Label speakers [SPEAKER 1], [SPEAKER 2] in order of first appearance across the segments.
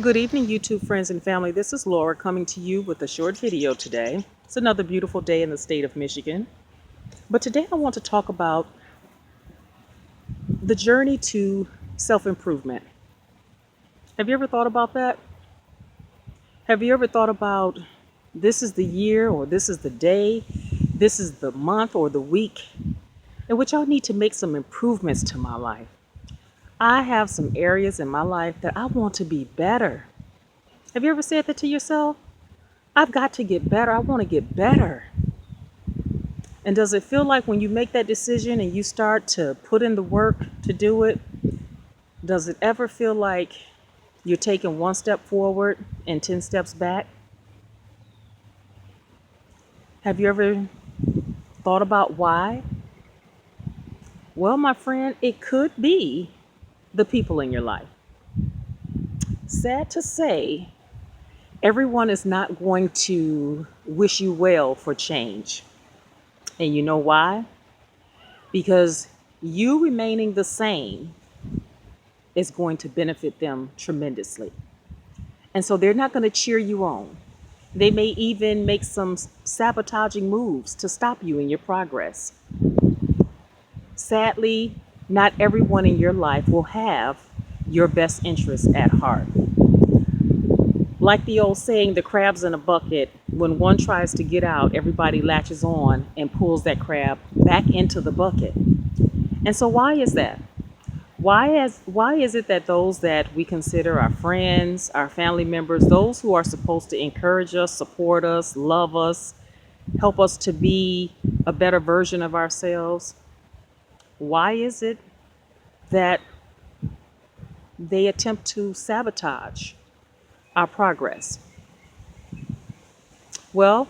[SPEAKER 1] Good evening, YouTube friends and family. This is Laura coming to you with a short video today. It's another beautiful day in the state of Michigan. But today I want to talk about the journey to self-improvement. Have you ever thought about that? Have you ever thought about this is the year or this is the day, this is the month or the week in which I need to make some improvements to my life? I have some areas in my life that I want to be better. Have you ever said that to yourself? I've got to get better. I want to get better. And does it feel like when you make that decision and you start to put in the work to do it, does it ever feel like you're taking one step forward and 10 steps back? Have you ever thought about why? Well, my friend, it could be the people in your life. Sad to say, everyone is not going to wish you well for change. And you know why? Because you remaining the same is going to benefit them tremendously. And so they're not going to cheer you on. They may even make some sabotaging moves to stop you in your progress. Sadly, not everyone in your life will have your best interests at heart. Like the old saying, the crab's in a bucket. When one tries to get out, everybody latches on and pulls that crab back into the bucket. And so why is that? Why is it that those that we consider our friends, our family members, those who are supposed to encourage us, support us, love us, help us to be a better version of ourselves, why is it that they attempt to sabotage our progress? Well,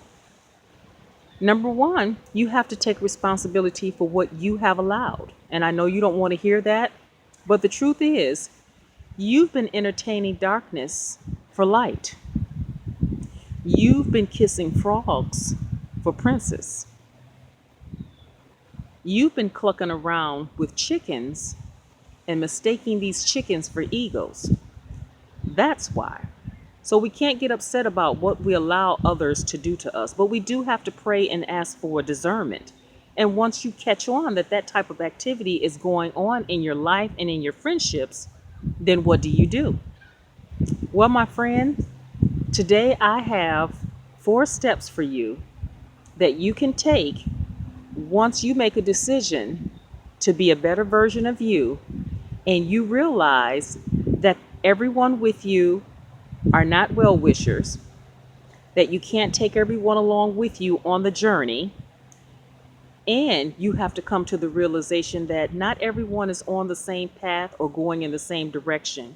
[SPEAKER 1] number one, you have to take responsibility for what you have allowed. And I know you don't want to hear that, but the truth is, you've been entertaining darkness for light. You've been kissing frogs for princes. You've been clucking around with chickens and mistaking these chickens for eagles. That's why. So we can't get upset about what we allow others to do to us, but we do have to pray and ask for discernment. And once you catch on that that type of activity is going on in your life and in your friendships, then what do you do? Well, my friend, today I have 4 steps for you that you can take once you make a decision to be a better version of you and you realize that everyone with you are not well-wishers, that you can't take everyone along with you on the journey, and you have to come to the realization that not everyone is on the same path or going in the same direction.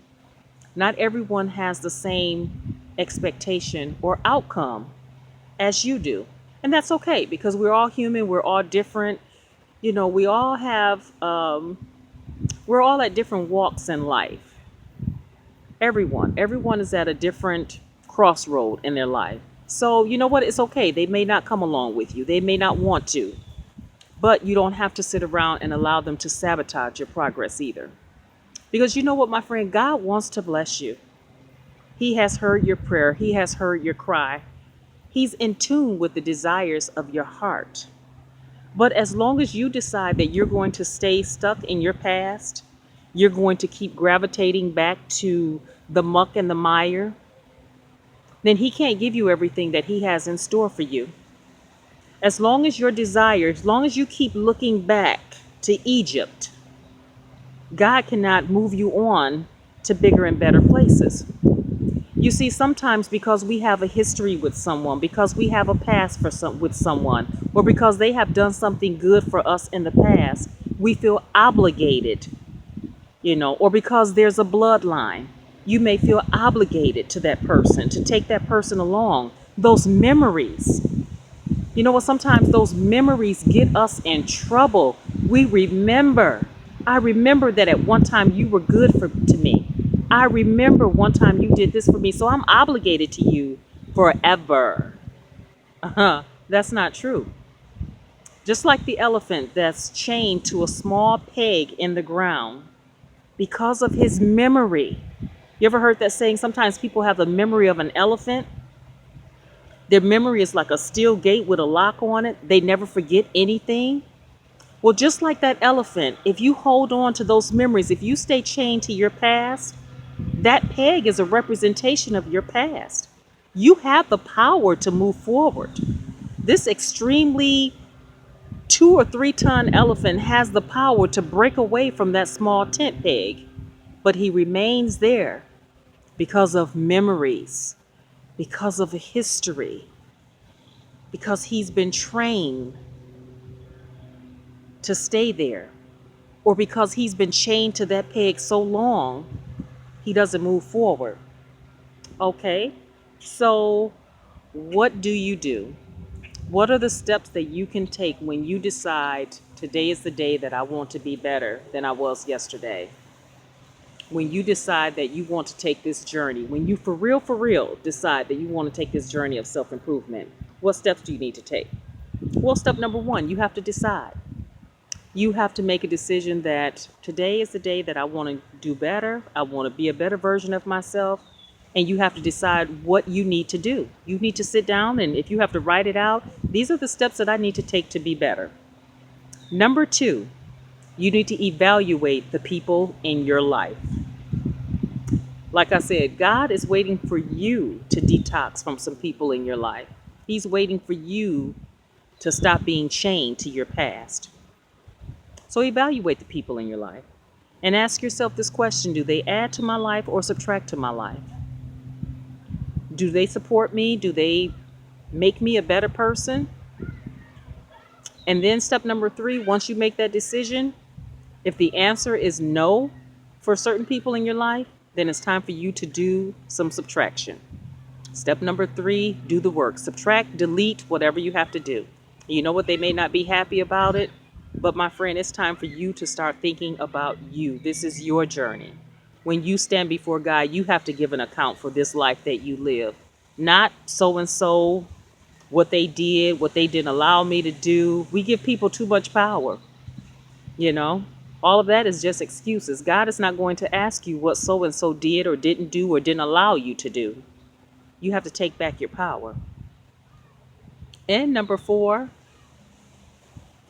[SPEAKER 1] Not everyone has the same expectation or outcome as you do. And that's okay because we're all human, we're all different. You know, we all have, we're all at different walks in life. Everyone is at a different crossroad in their life. So you know what? It's okay. They may not come along with you. They may not want to, but you don't have to sit around and allow them to sabotage your progress either. Because you know what, my friend, God wants to bless you. He has heard your prayer. He has heard your cry. He's in tune with the desires of your heart. But as long as you decide that you're going to stay stuck in your past, you're going to keep gravitating back to the muck and the mire, then he can't give you everything that he has in store for you. As long as your desire, as long as you keep looking back to Egypt, God cannot move you on to bigger and better places. You see, sometimes because we have a history with someone, because we have a past with someone, or because they have done something good for us in the past, we feel obligated, or because there's a bloodline, you may feel obligated to that person, to take that person along. Those memories, you know what, sometimes those memories get us in trouble. I remember that at one time you were good to me. I remember one time you did this for me, so I'm obligated to you forever. That's not true. Just like the elephant that's chained to a small peg in the ground, because of his memory, You ever heard that saying? Sometimes people have the memory of an elephant. Their memory is like a steel gate with a lock on it. They never forget anything. Well, just like that elephant, if you hold on to those memories, if you stay chained to your past, that peg is a representation of your past. You have the power to move forward. This extremely 2 or 3 ton elephant has the power to break away from that small tent peg, but he remains there because of memories, because of history, because he's been trained to stay there, or because he's been chained to that peg so long he doesn't move forward. Okay, so what do you do? What are the steps that you can take when you decide today is the day that I want to be better than I was yesterday? When you decide that you want to take this journey, when you for real decide that you want to take this journey of self-improvement, what steps do you need to take? Well, step number one, you have to decide. You have to make a decision that today is the day that I want to do better. I want to be a better version of myself. And you have to decide what you need to do. You need to sit down, and if you have to write it out, these are the steps that I need to take to be better. Number two, you need to evaluate the people in your life. Like I said, God is waiting for you to detox from some people in your life. He's waiting for you to stop being chained to your past. So evaluate the people in your life and ask yourself this question: do they add to my life or subtract to my life? Do they support me? Do they make me a better person? And then step number three, once you make that decision, if the answer is no for certain people in your life, then it's time for you to do some subtraction. Step number three, do the work. Subtract, delete, whatever you have to do. You know what? They may not be happy about it, but my friend, it's time for you to start thinking about you. This is your journey. When you stand before God, you have to give an account for this life that you live. Not so and so, what they did, what they didn't allow me to do. We give people too much power, you know? All of that is just excuses. God is not going to ask you what so and so did or didn't do or didn't allow you to do. You have to take back your power. And number four,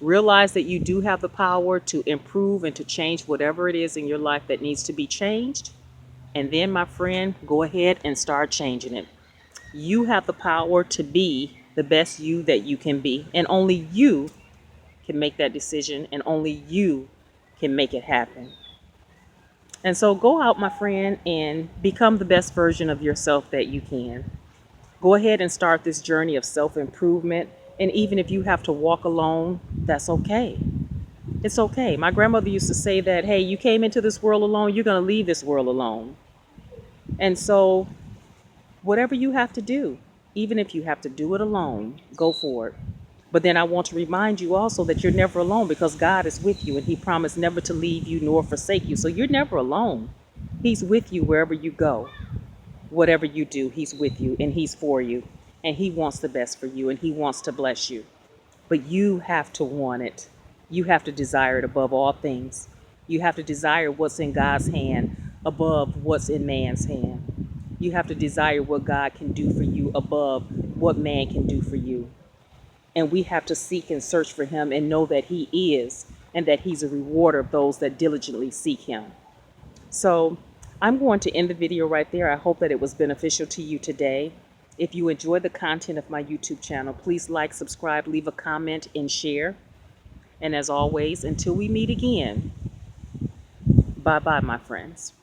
[SPEAKER 1] realize that you do have the power to improve and to change whatever it is in your life that needs to be changed. And then, my friend, go ahead and start changing it. You have the power to be the best you that you can be. And only you can make that decision, and only you can make it happen. And so go out, my friend, and become the best version of yourself that you can. Go ahead and start this journey of self-improvement. And even if you have to walk alone, that's okay. It's okay. My grandmother used to say that, hey, you came into this world alone, you're going to leave this world alone. And so whatever you have to do, even if you have to do it alone, go for it. But then I want to remind you also that you're never alone, because God is with you, and He promised never to leave you nor forsake you. So you're never alone. He's with you wherever you go. Whatever you do, He's with you and He's for you. And He wants the best for you, and He wants to bless you. But you have to want it. You have to desire it above all things. You have to desire what's in God's hand above what's in man's hand. You have to desire what God can do for you above what man can do for you. And we have to seek and search for Him and know that He is, and that He's a rewarder of those that diligently seek Him. So I'm going to end the video right there. I hope that it was beneficial to you today. If you enjoy the content of my YouTube channel, please like, subscribe, leave a comment, and share. And as always, until we meet again, bye-bye, my friends.